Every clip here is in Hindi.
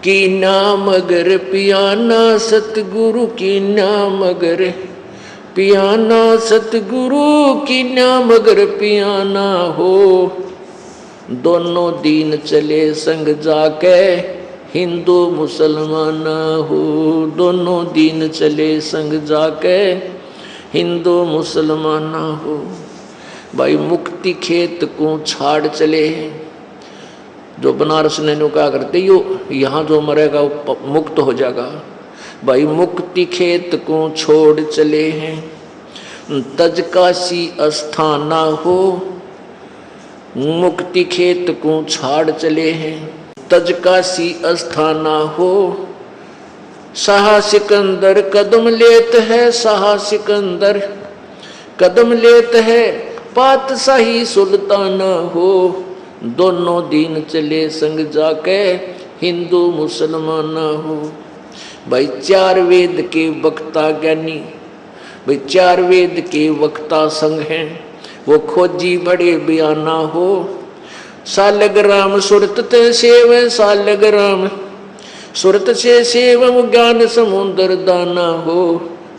की नाम अगर पियाना सतगुरु की नाम अगर पियाना सतगुरु की नाम अगर पियाना हो। दोनों दीन चले संग जाके हिंदू मुसलमान हो। दोनं दीन चले संग जाके हिंदू मुसलमान हो। भाई मुक्ति खेत को छाड़ चले हैं। जो बनारस ने कहा करते यो यहाँ जो मरेगा वो मुक्त हो जाएगा। भाई मुक्ति खेत को छोड़ चले हैं। तज काशी अस्थाना हो। मुक्ति खेत को छाड़ चले हैं। तज काशी अस्थाना हो। शाह सिकंदर कदम लेत है। शाह सिकंदर कदम लेत है। पातशाही सुल्ताना हो। दोनों दीन चले संग जाके हिंदू मुसलमान हो। भाई चार वेद के वक्ता ज्ञानी, भाई चार वेद के वक्ता संग हैं। वो खोजी बड़े बयाना हो। सालग्राम सुरत ते सेव सालग्राम सुरत से सेव ज्ञान समुद्र दाना हो।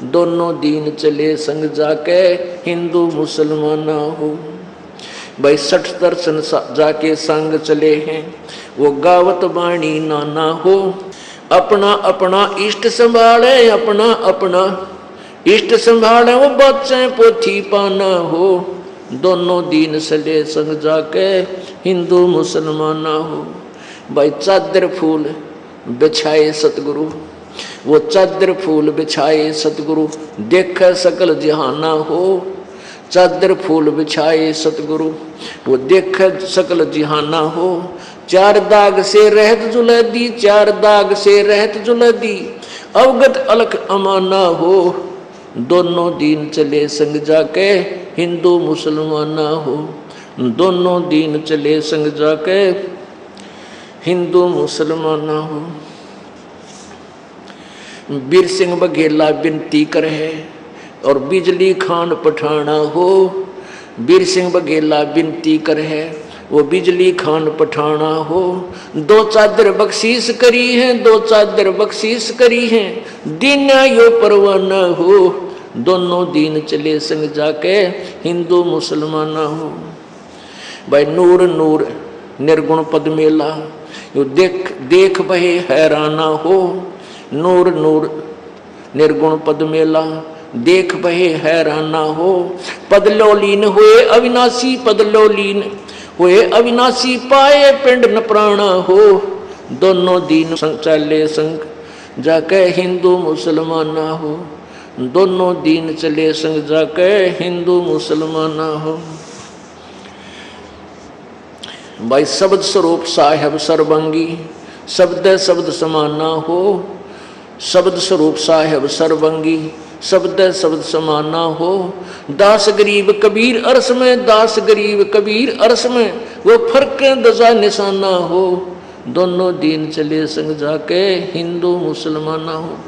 दोनों दीन चले संग जाके हिंदू मुसलमान हो। भाई 60 दर्शन जाके संग चले हैं। वो गावत बाणी नाना हो। अपना अपना इष्ट संभाले अपना अपना इष्ट संभाले। वो बच्चे पोथी पाना हो। दोनों दीन चले संग जाके हिंदू मुसलमान हो। भाई चादर फूल बिछाए सतगुरु। वो चादर फूल बिछाए सतगुरु देख सकल जहाना हो। चादर फूल बिछाए सतगुरु वो देख सकल जहाना हो। चार दाग से रहत जुलदी चार दाग से रहत जुलदी अवगत अलख अमाना हो। दोनों दीन चले संग जाके हिंदू मुसलमान हो। दोनों दीन चले संग जाके हिंदू मुसलमान हो। बीर सिंह बघेला विनती करे और बिजली खान पठाना हो। बीर सिंह बघेला विनती करे वो बिजली खान पठाना हो। दो चादर बख्शीश करी है दो चादर बख्शीश करी है दीना यो परवाना हो। दोनों दीन चले संग जाके हिंदू मुसलमान हो। भाई नूर नूर निर्गुण पद मेला यो देख देख बहे हैराना हो। नूर नूर निर्गुण पद मेला देख बहे हैराना हो। पदलोलीन हुए अविनाशी पदलोलीन हुए अविनाशी पाए पिंड न प्राणा हो। दोनों दीन चले संग जाके हिंदू मुसलमान हो। दोनों दीन चले संग जाके हिंदू मुसलमान हो। भाई शब्द स्वरूप साहेब सर्वंगी शब्द शब्द समाना हो। शब्द स्वरूप साहेब सर्वंगी शब्द शब्द समाना हो। दास गरीब कबीर अरस में दास गरीब कबीर अरस में वो फर्क दजा निशाना हो। दोनों दीन चले संग जाके हिंदू मुसलमान हो।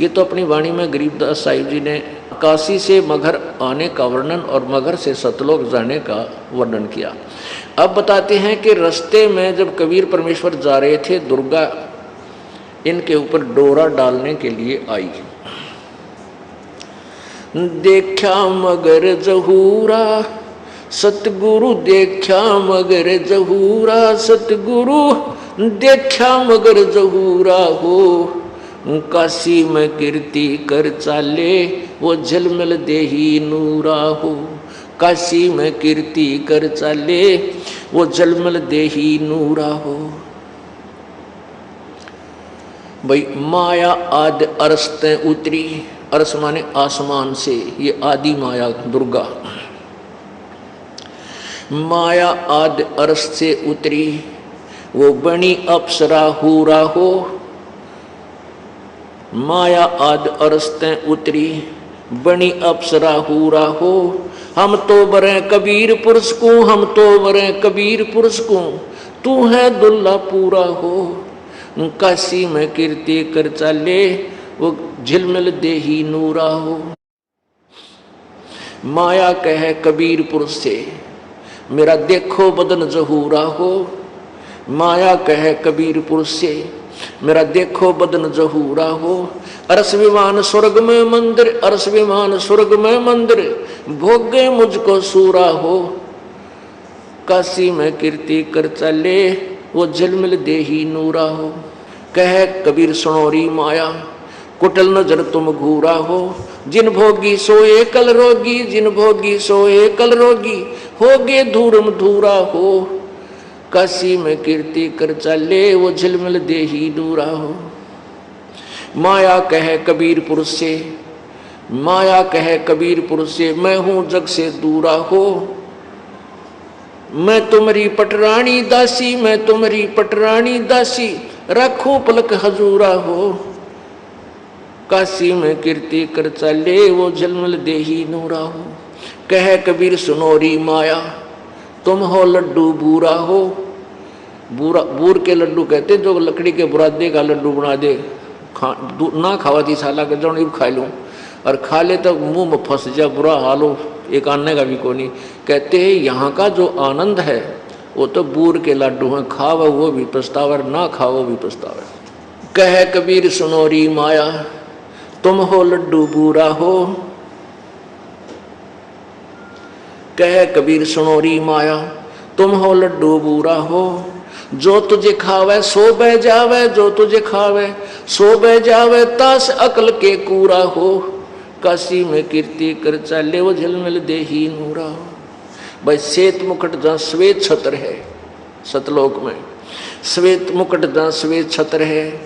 ये तो अपनी वाणी में गरीबदास साहिब जी ने काशी से मगहर आने का वर्णन और मगहर से सतलोक जाने का वर्णन किया। अब बताते हैं कि रास्ते में जब कबीर परमेश्वर जा रहे थे दुर्गा इनके ऊपर डोरा डालने के लिए आई। देखा मगर जहूरा सतगुरु देखा मगर जहूरा सतगुरु देखा मगर जहूरा हो। काशी में कीर्ति कर चाले वो झलमल देही नूरा हो। काशी में कीर्ति कर चाले वो झलमल देही नूरा हो। भाई माया आदि अरस्ते उतरी। अरस माने आसमान से ये आदि माया दुर्गा। माया आदि अरस से उतरी वो बनी अप्सरा हूरा हो। माया आदि अरस्ते उतरी बनी अप्सरा हूरा हो। हम तो बरे कबीर पुरुष को हम तो बरे कबीर पुरुष को तू है दुल्ला पूरा हो। काशी में कीर्ति कर चाले वो झिलमिल देही नूरा हो। माया कहे कबीर पुरुष से मेरा देखो बदन जहूरा हो। माया कहे कबीर पुरुष से मेरा देखो बदन जहूरा हो। अरस विमान स्वर्ग में मंदिर, अरस विमान स्वर्ग में मंदिर, भोगे मुझको सूरा हो। काशी में कीर्ति कर चले, वो झिलमिल देही नूरा हो। कह कबीर सुनोरी माया, कुटिल नजर तुम घूरा हो। जिन भोगी सोए कल रोगी, जिन भोगी सोए कल रोगी, होगे धूरम धूरा हो। काशी में कीर्ति कर चले, वो झिलमिल देही नूरा हो। माया कहे कबीरपुर से, माया कहे कबीरपुर से, मैं हूं जग से दूरा हो। मैं तुम्हारी पटरानी दासी, मैं तुम्हारी पटरानी दासी, रखो पलक हजूरा हो। काशी में कीर्ति कर चले, वो झिलमिल देही नूरा हो। कह कबीर सुनोरी माया, तुम हो लड्डू बूरा हो। बूरा, बूर के लड्डू कहते जो लकड़ी के बुरादे का लड्डू बना दे, ना खावा थी साला के जो खा लूँ, और खा ले तो मुंह में फंस जा, बुरा हाल हो, एक आने का भी को नहीं। कहते हैं यहाँ का जो आनंद है वो तो बूर के लड्डू हैं, खावा वो भी पछतावा, ना खाओ भी पछतावा। कह कबीर सुनोरी माया, तुम हो लड्डू बूरा हो। कह कबीर सुनोरी माया, तुम हो लड्डू बूरा हो। जो तुझे खावे सो बह जावे, जो तुझे खावे सो बह जावे, तास अकल के कूरा हो। काशी में कीर्ति कर चले, वो झिलमिल देही नूरा हो। भाई श्वेत मुकुट जहाँ श्वेत छत्र है, सतलोक में श्वेत मुकुट जहाँ श्वेत छत्र है,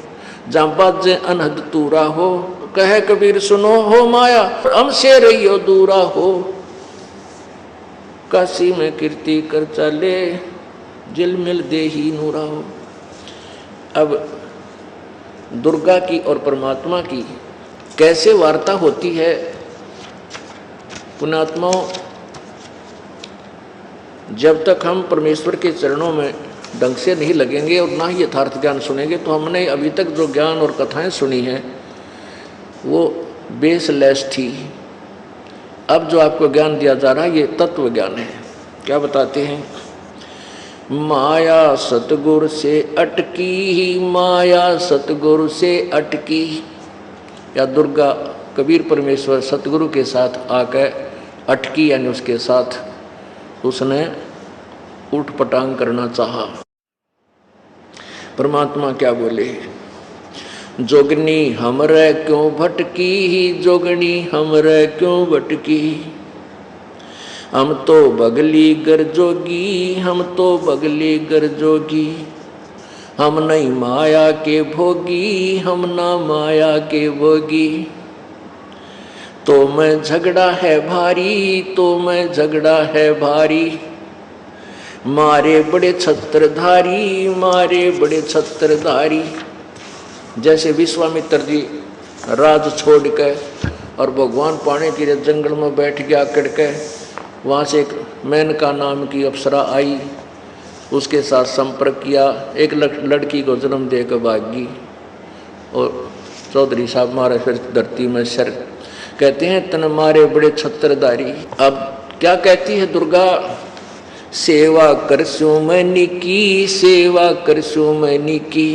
जहाँ बाजे अनहद तूरा हो। कहे कबीर सुनो हो माया, हमसे रहियो दूरा हो। काशी में कीर्ति कर चले, झिलमिल देही नूरा हो। अब दुर्गा की और परमात्मा की कैसे वार्ता होती है। पुण्यात्माओं, जब तक हम परमेश्वर के चरणों में ढंग से नहीं लगेंगे और ना ही यथार्थ ज्ञान सुनेंगे, तो हमने अभी तक जो ज्ञान और कथाएं सुनी हैं वो बेसलेस थी। अब जो आपको ज्ञान दिया जा रहा है ये तत्व ज्ञान है। क्या बताते हैं? माया सतगुरु से अटकी, माया सतगुरु से अटकी। या दुर्गा कबीर परमेश्वर सतगुरु के साथ आकर अटकी, यानी उसके साथ उसने उठ पटांग करना चाहा। परमात्मा क्या बोले? जोगनी हमरे क्यों भटकी, जोगनी हमरे क्यों भटकी। हम तो बगली गर जोगी, हम तो बगली गर जोगी। हम नहीं माया के भोगी, हम ना माया के भोगी। तो मैं झगड़ा है भारी, तो मैं झगड़ा है भारी। मारे बड़े छत्रधारी, मारे बड़े छत्रधारी। जैसे विश्वामित्र जी राज छोड़ के और भगवान पाने के लिए जंगल में बैठ गया कड़के, वहाँ से एक मेनका नाम की अप्सरा आई, उसके साथ संपर्क किया, एक लड़की को जन्म देकर भागी। और चौधरी साहब मारे फिर धरती में सर, कहते हैं तन मारे बड़े छत्रधारी। अब क्या कहती है दुर्गा? सेवा करसू मैनी की, सेवा करसू मैनी की।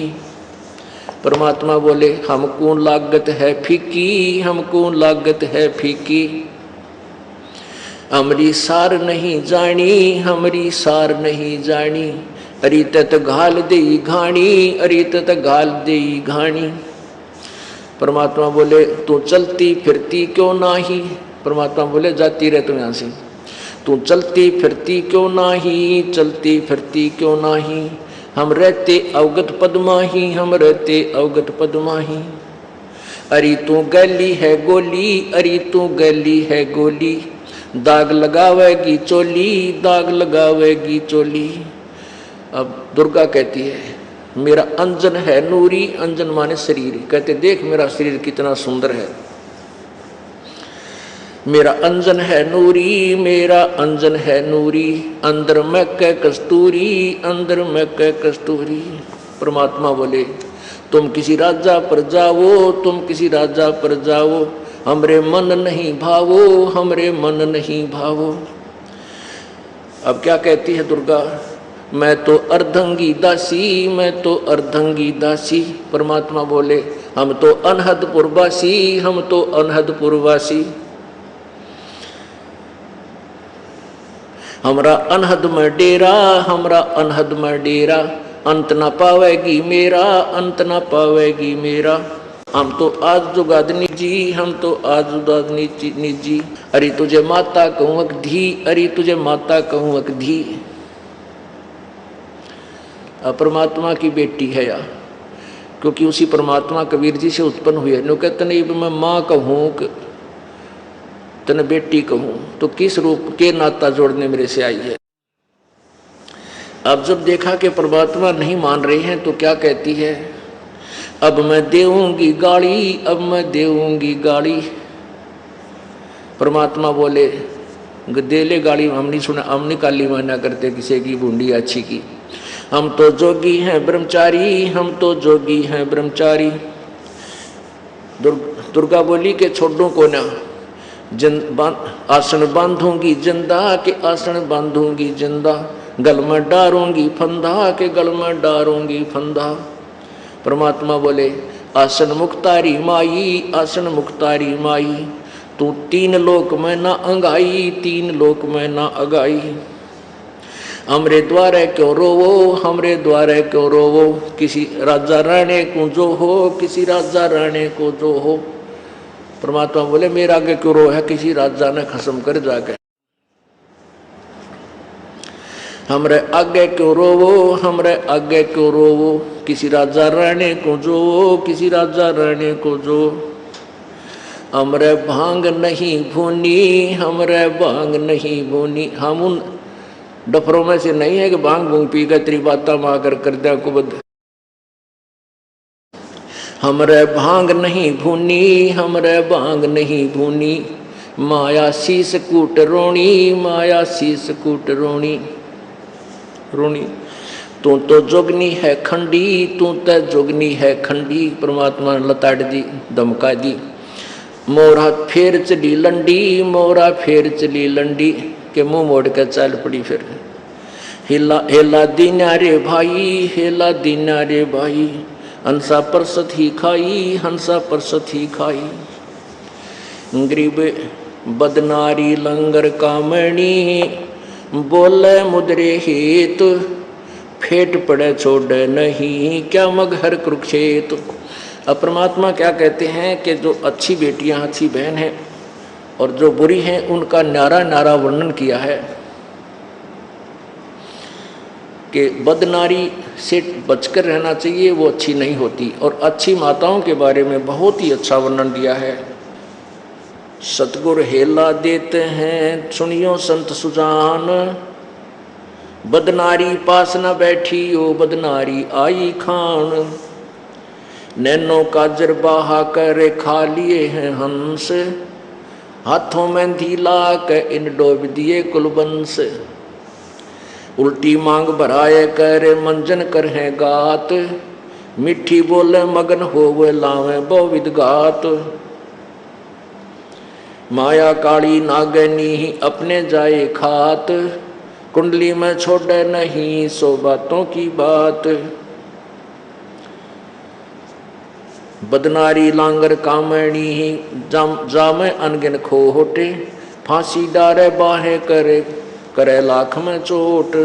परमात्मा बोले हमको लागत है फीकी, हमको लागत है फीकी। हमरी सार नहीं जानी, हमरी सार नहीं जानी। अरी तत घाल दे घाणी, अरी तत घाल दे घाणी। परमात्मा बोले तू चलती फिरती क्यों नाही। परमात्मा बोले जाती रह तुम यहाँ से, तू चलती फिरती क्यों नाही, चलती फिरती क्यों नाही। हम रहते अवगत पद्माही, हम रहते अवगत पद्माही। अरी तू गली है गोली, अरी तू गली है गोली। दाग लगावेगी चोली, दाग लगावेगी चोली। अब दुर्गा कहती है मेरा अंजन है नूरी, अंजन माने शरीर। कहते देख मेरा शरीर कितना सुंदर है। मेरा अंजन है नूरी, मेरा अंजन है नूरी। अंदर में कै कस्तूरी, अंदर में कै कस्तूरी। परमात्मा बोले तुम किसी राजा पर जाओ, तुम किसी राजा पर जाओ। हमरे मन नहीं भावो, हमरे मन नहीं भावो। अब क्या कहती है दुर्गा? मैं तो अर्धंगी दासी, मैं तो अर्धंगी दासी। परमात्मा बोले हम तो अनहदपुरवासी, हम तो अनहदपुरवासी। हमरा अनहद में डेरा, हमरा अनहद में डेरा, अंत न पावेगी मेरा, अंत न पावेगी मेरा। हम तो आज जुगादनी जी, हम तो आज जुगादनी जी। अरे तुझे माता कहूँ अकधी, अरे तुझे माता कहूँ अकधी। परमात्मा की बेटी है या, क्योंकि उसी परमात्मा कबीर जी से उत्पन्न हुई है। नो कहते नहीं मैं माँ कहूँ तने बेटी कहूँ, तो किस रूप के नाता जोड़ने मेरे से आई है। अब जब देखा कि परमात्मा नहीं मान रहे हैं तो क्या कहती है, अब मैं देऊंगी गाली, अब मैं देऊंगी गाली। परमात्मा बोले दे ले गाली, हम नहीं सुना, हम नहीं काली माना करते किसी की बूंदी अच्छी की। हम तो जोगी हैं ब्रह्मचारी, हम तो जोगी हैं ब्रह्मचारी। दुर्गा बोली के छोड़ो को ना, आसन बांधूंगी जिंदा के आसन बांधूंगी जिंदा, गल में डारूंगी फंदा के गल में डारूंगी फंदा। परमात्मा बोले आसन मुक्तारी माई, आसन मुक्तारी माई, तू तीन लोक में ना अंगाई, तीन लोक में ना अगाई। हमरे द्वारे क्यों रोवो, हमरे द्वारे क्यों रोवो, किसी राजा राणे को जो हो, किसी राजा राणे को जो हो। परमात्मा बोले मेरा आगे क्यों रो है, किसी राजा ने खसम कर जाके। हमरे आगे क्यों रोवो, हमरे आगे क्यों रोवो, किसी राजा राणे को जो, किसी राजा राणे को जो। हमरे भांग नहीं भूनी, हमरे भांग नहीं भूनी। हम उन डफरों में से नहीं है कि भांग भूंग पी कर तेरी बाता माकर कर दिया कुबद। हमरे भांग नहीं भूनी, हमरे भांग नहीं भूनी, माया शीस कूट रोणी, माया शीस कूट रोणी रोणी। तू तो जोगनी है खंडी, तू तो जोगनी है खंडी। परमात्मा ने लताड़ दी, धमका दी। मोरा फेर चली लंडी, मोरा फेर चली लंडी, के मुंह मोड़ के चल पड़ी। फिर हिला हेला दीना रे भाई, हेला दीना रे भाई, हंसा परसत ही खाई, हंसा परसत ही खाई। गरीब बदनारी लंगर कामणी, बोले मुद्रे हेत, फेट पड़े छोड़े नहीं, क्या मगहर कुरुक्षेत्र। अब परमात्मा क्या कहते हैं कि जो अच्छी बेटियां, अच्छी बहन हैं और जो बुरी हैं, उनका न्यारा न्यारा वर्णन किया है कि बदनारी से बचकर रहना चाहिए, वो अच्छी नहीं होती। और अच्छी माताओं के बारे में बहुत ही अच्छा वर्णन दिया है। सतगुर हेला देते हैं सुनियो संत सुजान, बदनारी पास न बैठी ओ बदनारी आई खान। नैनो काजर बहा कर खा लिए हैं हंस, हाथों में धीला के इन डोब दिए कुलबंस। उल्टी मांग भराए कर मंजन कर है गात, मिठी बोले मगन होवे लावे बहुविध गात। माया काली नागनी अपने जाए खात, कुंडली में छोड़े नहीं सो बातों की बात। बदनारी लांगर कामणी जामे अनगिन खोटे, फांसी डारे बाहे करे करे लाख में चोट।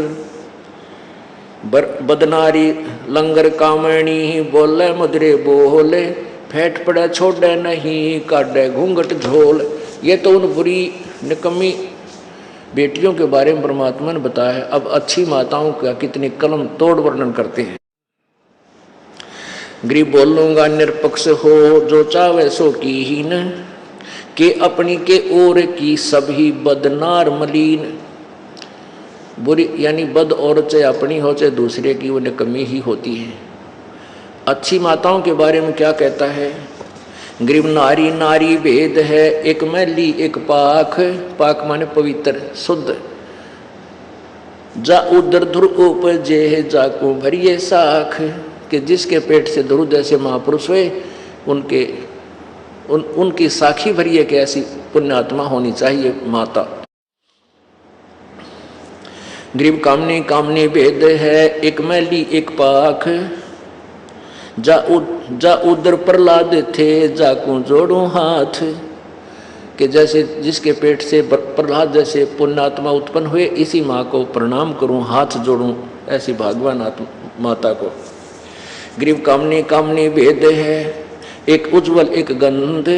बदनारी लंगर कामणी बोले मुद्रे बोले, फेट पड़े छोड़े नहीं काटे घूंघट झोल। ये तो उन बुरी निकम्मी बेटियों के बारे में परमात्मा ने बताया। अब अच्छी माताओं का कितनी कलम तोड़ वर्णन करते हैं। गरीब बोलूंगा निरपक्ष हो, जो चावे सो की हीन, के अपनी के ओर की सभी बदनार मलीन। बुरी यानी बद औरत चाहे अपनी हो चाहे दूसरे की, वो निकम्मी ही होती है। अच्छी माताओं के बारे में क्या कहता है, गरीब नारी नारी भेद है, एक मैली एक पाख। पाक माने पवित्र शुद्ध। जा उदर धुर उपजे जाको भरिए साख, कि जिसके पेट से ध्रुव जैसे महापुरुष हुए उनकी साखी भरिए कि ऐसी पुण्यात्मा होनी चाहिए माता। ग्रीव कामनी कामनी भेद है, एक मैली एक पाख। जा उधर प्रहलाद थे, जाकू जोड़ू हाथ। कि जैसे जिसके पेट से प्रहलाद जैसे पुण्यात्मा उत्पन्न हुए, इसी माँ को प्रणाम करूं, हाथ जोड़ूं, ऐसी भागवान माता को। ग्रीव कामनी कामनी भेद है, एक उज्जवल एक गंध।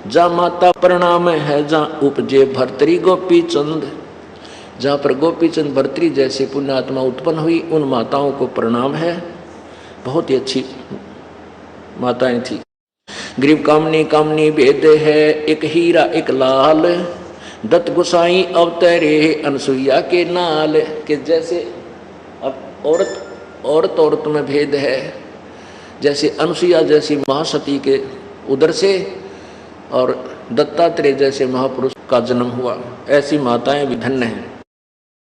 जा माता प्रणाम है, जहाँ उपजे भर्तरी गोपी चंद। जहाँ पर गोपी चंद भर्तरी जैसे पुण्यात्मा उत्पन्न हुई, उन माताओं को प्रणाम है। बहुत ही अच्छी माताएं थी। ग्रीव कामनी कामनी भेद है, एक हीरा एक लाल। दत्त गोसाई अवतरे अनसुईया के नाल। कि जैसे अब औरत में भेद है, जैसे अनसुईया जैसी महासती के उदर से और दत्तात्रेय जैसे महापुरुष का जन्म हुआ, ऐसी माताएं भी धन्य हैं।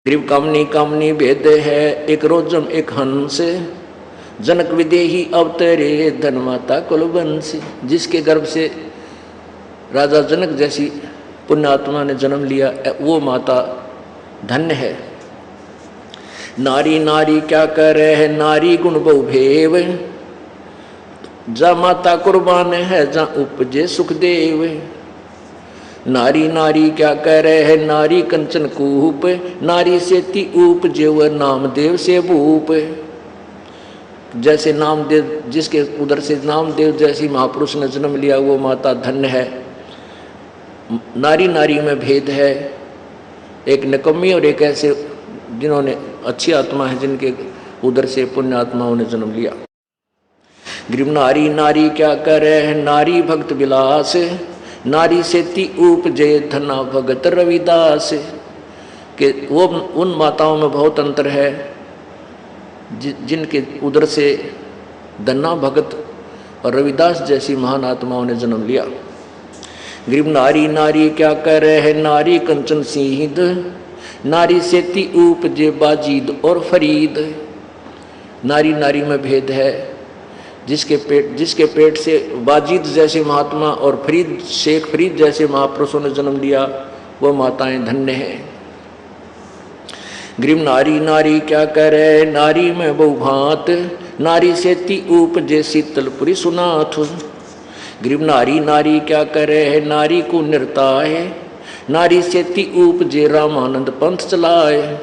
ग्रीव कामनी कामनी भेद है, एक रोजम एक हंस। जनक विदेही अवतरे धन माता कुलवंश। जिसके गर्भ से राजा जनक जैसी पुण्यात्मा ने जन्म लिया, वो माता धन्य है। नारी नारी क्या करे है, नारी गुण बहुभेव। जा माता कुर्बान है, जहाँ उपजे सुखदेव। नारी नारी क्या कह रहे है, नारी कंचन कूप। नारी से ती उपजे वह नामदेव से भूप। जैसे नामदेव, जिसके उधर से नामदेव जैसी महापुरुष ने जन्म लिया, वो माता धन्य है। नारी नारी में भेद है, एक निकम्मी और एक ऐसे जिन्होंने अच्छी आत्मा है, जिनके उधर से पुण्य आत्माओं ने जन्म लिया। ग्रीव नारी नारी क्या करे है, नारी भक्त विलास। नारी से ती उपजे धना भगत रविदास। कि वो उन माताओं में बहुत अंतर है जिनके उदर से धन्ना भगत और रविदास जैसी महान आत्माओं ने जन्म लिया। ग्रीव नारी नारी क्या कह रहे हैं, नारी कंचन सिंह। नारी से ती उपजे बाजीद और फरीद। नारी नारी में भेद है, जिसके पेट से बाजीद जैसे महात्मा और फरीद शेख फरीद जैसे महापुरुषों ने जन्म लिया, वो माताएं धन्य हैं। ग्रीव नारी नारी क्या कह रहे, नारी में बहुभांत। नारी से ती उपजे शीतलपुरी सुनाथ। ग्रीव नारी नारी क्या कह रहे है, नारी को निर्ताय। नारी से ती उपजे रामानंद पंथ चलाए।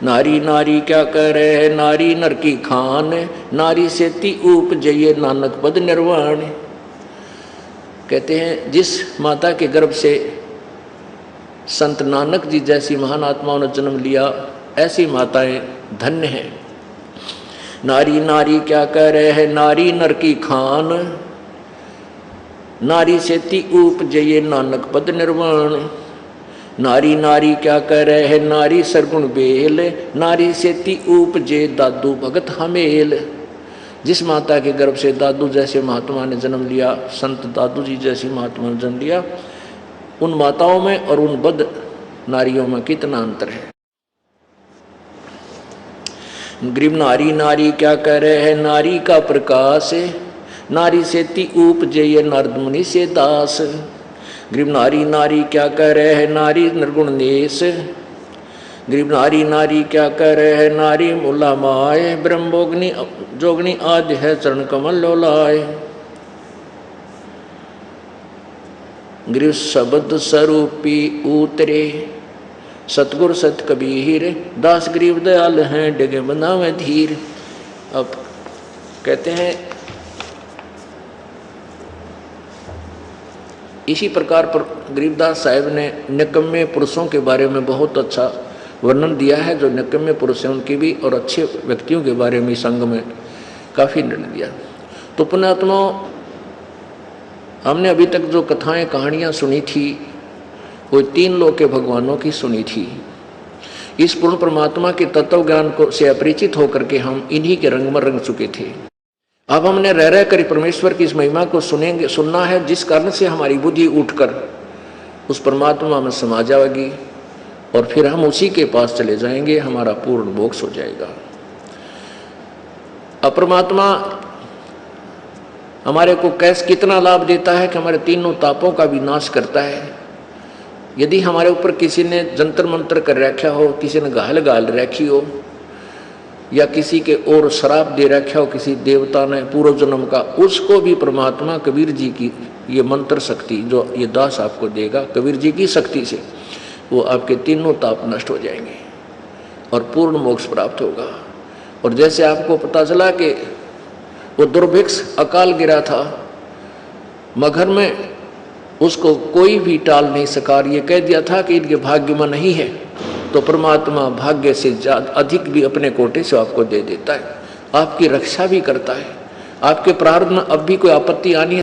नारी नारी क्या कह रहे है, नारी नर की खान। नारी से ती उपजे ये नानक पद निर्वाण। कहते हैं जिस माता के गर्भ से संत नानक जी जैसी महान आत्माओं ने जन्म लिया, ऐसी माताएं धन्य हैं। नारी नारी क्या कह रहे हैं, नारी नर की खान। नारी से ती उपजे ये नानक पद निर्वाण। नारी नारी क्या कह रहे हैं, नारी सरगुण बेल। नारी से ती उपजे दादू भगत हमेल। जिस माता के गर्भ से दादू जैसे महात्मा ने जन्म लिया, संत दादू जी जैसी महात्मा ने जन्म लिया, उन माताओं में और उन बद नारियों में कितना अंतर है। ग्रीव नारी नारी क्या कह रहे हैं, नारी का प्रकाश। नारी से ती उपजे ये नारद मुनि से दास। ग्रीव नारी नारी क्या कह रहे हैं, नारी निर्गुण नेश। ग्रीव नारी नारी क्या कह रहे हैं, नारी मूला माए। ब्रह्मोग्नि जोगनी आदि है चरण कमल लोलाए। ग्रीव शब्द स्वरूपी उतरे। सतगुर सत कबीर। दास गरीब दयाल हैं, डिगे बनावे धीर। अब कहते हैं इसी प्रकार पर गरीबदास साहिब ने निकम्मे पुरुषों के बारे में बहुत अच्छा वर्णन दिया है। जो निकम्मे पुरुष हैं उनकी भी और अच्छे व्यक्तियों के बारे में संग में काफ़ी निर्णय दिया। तो पुण्यात्मा, हमने अभी तक जो कथाएं कहानियां सुनी थी, वो तीन लोक के भगवानों की सुनी थी। इस पूर्ण परमात्मा के तत्व ज्ञान को से अपरिचित होकर के हम इन्हीं के रंग में रंग चुके थे। अब हमने रह कर परमेश्वर की इस महिमा को सुनना है, जिस कारण से हमारी बुद्धि उठकर उस परमात्मा में समा जाएगी और फिर हम उसी के पास चले जाएंगे, हमारा पूर्ण मोक्ष हो जाएगा। अब परमात्मा हमारे को कितना लाभ देता है कि हमारे तीनों तापों का भी नाश करता है यदि हमारे ऊपर किसी ने जंतर मंतर कर रखा हो, किसी ने गाल गाल रखी हो, या किसी के और शराब दे रखा हो किसी देवता ने पूर्व जन्म का, उसको भी परमात्मा कबीर जी की ये मंत्र शक्ति जो ये दास आपको देगा, कबीर जी की शक्ति से वो आपके तीनों ताप नष्ट हो जाएंगे और पूर्ण मोक्ष प्राप्त होगा। और जैसे आपको पता चला कि वो दुर्भिक्ष अकाल गिरा था मगर में, उसको कोई भी टाल नहीं सका, ये कह दिया था कि इनके भाग्य में नहीं है, तो परमात्मा भाग्य से ज्यादा अधिक भी अपने कोटे से आपको दे देता है, आपकी रक्षा भी करता है। आपके प्रारब्ध में अब भी कोई आपत्ति आनी है